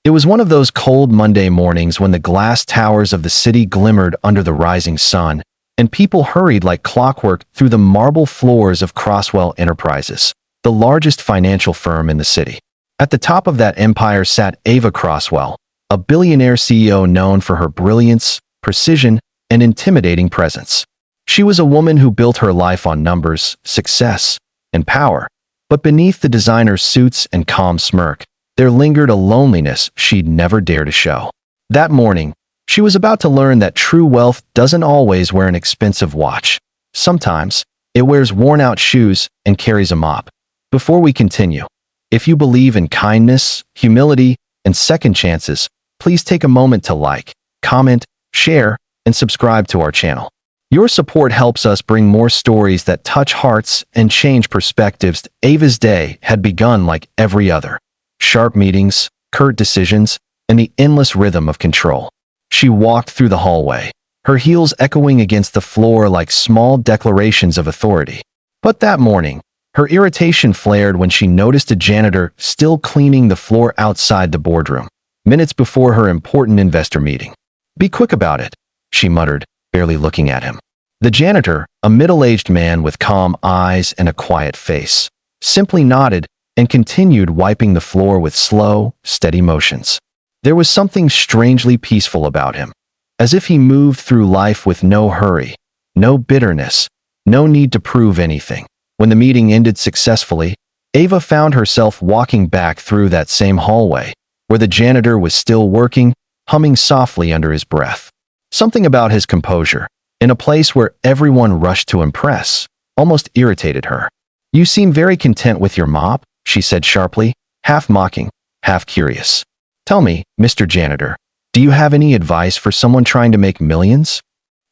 It was one of those cold Monday mornings when the glass towers of the city glimmered under the rising sun, and people hurried like clockwork through the marble floors of Crosswell Enterprises, the largest financial firm in the city. At the top of that empire sat Ava Crosswell, a billionaire CEO known for her brilliance, precision, and intimidating presence. She was a woman who built her life on numbers, success, and power, but beneath the designer's suits and calm smirk, there lingered a loneliness she'd never dare to show. That morning, she was about to learn that true wealth doesn't always wear an expensive watch. Sometimes, it wears worn-out shoes and carries a mop. Before we continue, if you believe in kindness, humility, and second chances, please take a moment to like, comment, share, and subscribe to our channel. Your support helps us bring more stories that touch hearts and change perspectives. Ava's day had begun like every other. Sharp meetings, curt decisions, and the endless rhythm of control. She walked through the hallway, her heels echoing against the floor like small declarations of authority. But that morning, her irritation flared when she noticed a janitor still cleaning the floor outside the boardroom, minutes before her important investor meeting. "Be quick about it," she muttered, barely looking at him. The janitor, a middle-aged man with calm eyes and a quiet face, simply nodded and continued wiping the floor with slow, steady motions. There was something strangely peaceful about him, as if he moved through life with no hurry, no bitterness, no need to prove anything. When the meeting ended successfully, Ava found herself walking back through that same hallway, where the janitor was still working, humming softly under his breath. Something about his composure, in a place where everyone rushed to impress, almost irritated her. "You seem very content with your mop," she said sharply, half mocking, half curious. "Tell me, Mr. Janitor, do you have any advice for someone trying to make millions?"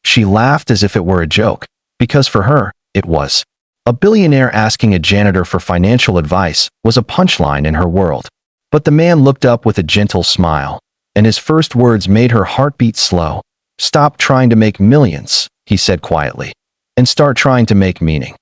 She laughed as if it were a joke, because for her, it was. A billionaire asking a janitor for financial advice was a punchline in her world. But the man looked up with a gentle smile, and his first words made her heart beat slow. "Stop trying to make millions," he said quietly, "and start trying to make meaning."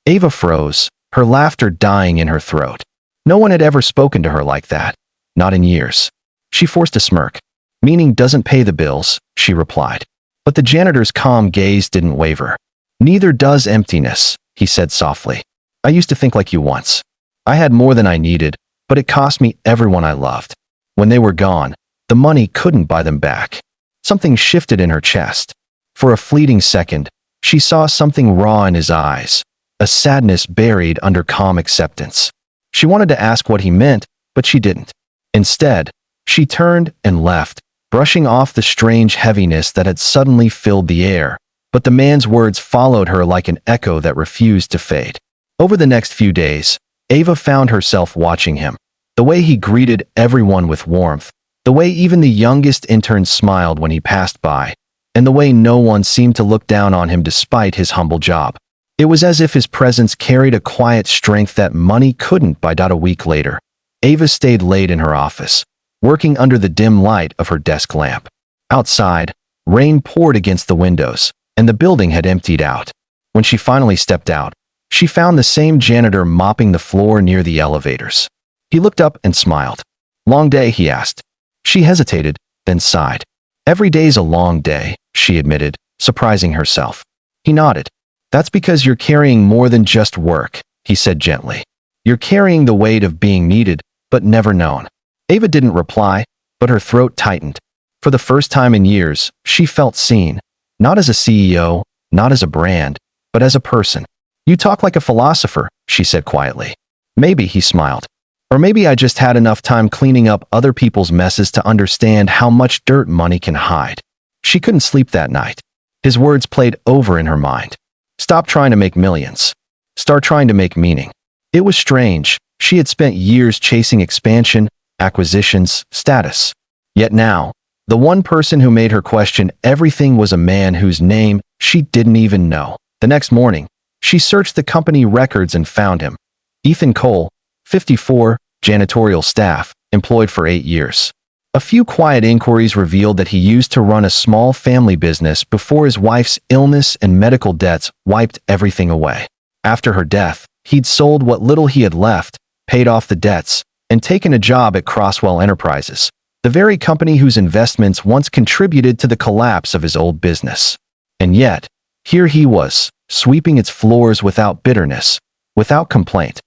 Ava froze, her laughter dying in her throat. No one had ever spoken to her like that, not in years. She forced a smirk. "Meaning doesn't pay the bills," she replied. But the janitor's calm gaze didn't waver. "Neither does emptiness," he said softly. "I used to think like you once. I had more than I needed, but it cost me everyone I loved. When they were gone, the money couldn't buy them back." Something shifted in her chest. For a fleeting second, she saw something raw in his eyes, a sadness buried under calm acceptance. She wanted to ask what he meant, but she didn't. Instead, she turned and left, brushing off the strange heaviness that had suddenly filled the air. But the man's words followed her like an echo that refused to fade. Over the next few days, Ava found herself watching him. The way he greeted everyone with warmth, the way even the youngest interns smiled when he passed by, and the way no one seemed to look down on him despite his humble job. It was as if his presence carried a quiet strength that money couldn't buy. A week later, Ava stayed late in her office, working under the dim light of her desk lamp. Outside, rain poured against the windows, and the building had emptied out. When she finally stepped out, she found the same janitor mopping the floor near the elevators. He looked up and smiled. "Long day?" he asked. She hesitated, then sighed. "Every day's a long day," she admitted, surprising herself. He nodded. "That's because you're carrying more than just work," he said gently. "You're carrying the weight of being needed, but never known." Ava didn't reply, but her throat tightened. For the first time in years, she felt seen, not as a CEO, not as a brand, but as a person. "You talk like a philosopher," she said quietly. "Maybe," he smiled. "Or maybe I just had enough time cleaning up other people's messes to understand how much dirt money can hide." She couldn't sleep that night. His words played over in her mind. "Stop trying to make millions. Start trying to make meaning." It was strange. She had spent years chasing expansion, acquisitions, status. Yet now, the one person who made her question everything was a man whose name she didn't even know. The next morning, she searched the company records and found him. Ethan Cole, 54, janitorial staff, employed for 8 years. A few quiet inquiries revealed that he used to run a small family business before his wife's illness and medical debts wiped everything away. After her death, he'd sold what little he had left, paid off the debts, and taken a job at Crosswell Enterprises, the very company whose investments once contributed to the collapse of his old business. And yet, here he was, sweeping its floors without bitterness, without complaint.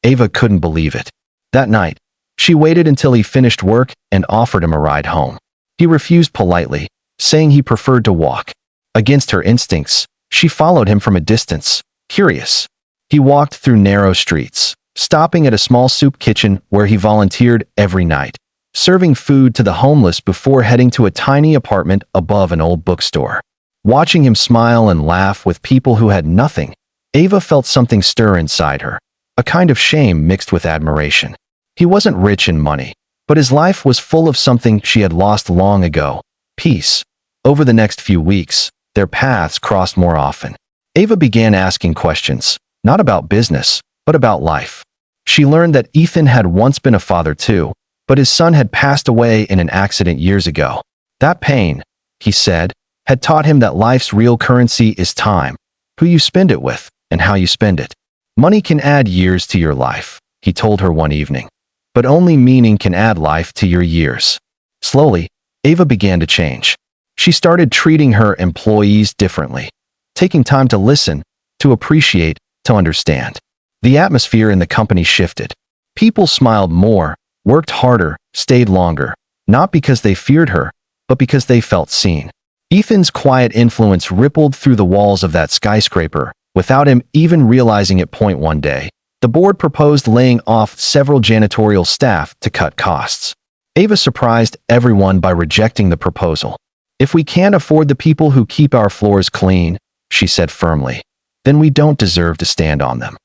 Ava couldn't believe it. That night, she waited until he finished work and offered him a ride home. He refused politely, saying he preferred to walk. Against her instincts, she followed him from a distance, curious. He walked through narrow streets, stopping at a small soup kitchen where he volunteered every night, serving food to the homeless before heading to a tiny apartment above an old bookstore. Watching him smile and laugh with people who had nothing, Ava felt something stir inside her, a kind of shame mixed with admiration. He wasn't rich in money, but his life was full of something she had lost long ago: peace. Over the next few weeks, their paths crossed more often. Ava began asking questions, not about business, but about life. She learned that Ethan had once been a father too, but his son had passed away in an accident years ago. That pain, he said, had taught him that life's real currency is time, who you spend it with, and how you spend it. Money can add years to your life, he told her one evening, but only meaning can add life to your years. Slowly, Ava began to change. She started treating her employees differently, taking time to listen, to appreciate, to understand. The atmosphere in the company shifted. People smiled more, worked harder, stayed longer, not because they feared her, but because they felt seen. Ethan's quiet influence rippled through the walls of that skyscraper, without him even realizing it. One day, the board proposed laying off several janitorial staff to cut costs. Ava surprised everyone by rejecting the proposal. "If we can't afford the people who keep our floors clean," she said firmly, "then we don't deserve to stand on them."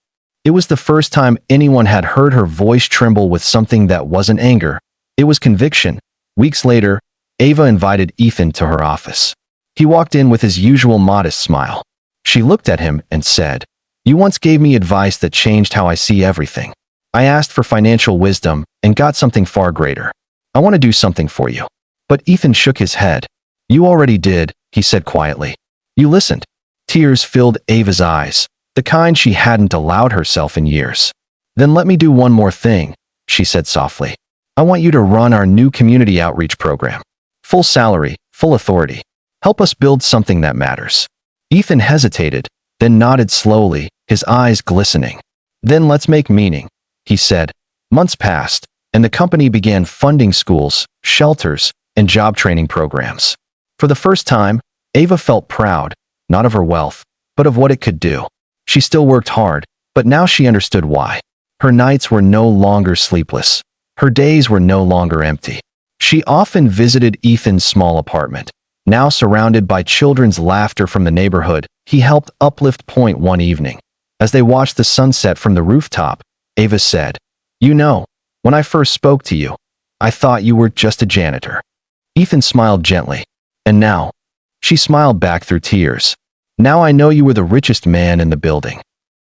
It was the first time anyone had heard her voice tremble with something that wasn't anger. It was conviction. Weeks later, Ava invited Ethan to her office. He walked in with his usual modest smile. She looked at him and said, "You once gave me advice that changed how I see everything. I asked for financial wisdom and got something far greater. I want to do something for you." But Ethan shook his head. "You already did," he said quietly. "You listened." Tears filled Ava's eyes, the kind she hadn't allowed herself in years. "Then let me do one more thing," she said softly. "I want you to run our new community outreach program. Full salary, full authority. Help us build something that matters." Ethan hesitated, then nodded slowly, his eyes glistening. "Then let's make meaning," he said. Months passed, and the company began funding schools, shelters, and job training programs. For the first time, Ava felt proud, not of her wealth, but of what it could do. She still worked hard, but now she understood why. Her nights were no longer sleepless. Her days were no longer empty. She often visited Ethan's small apartment. Now surrounded by children's laughter from the neighborhood, he helped uplift. One evening, as they watched the sunset from the rooftop, Ava said, "You know, when I first spoke to you, I thought you were just a janitor." Ethan smiled gently. "And now?" She smiled back through tears. "Now I know you were the richest man in the building."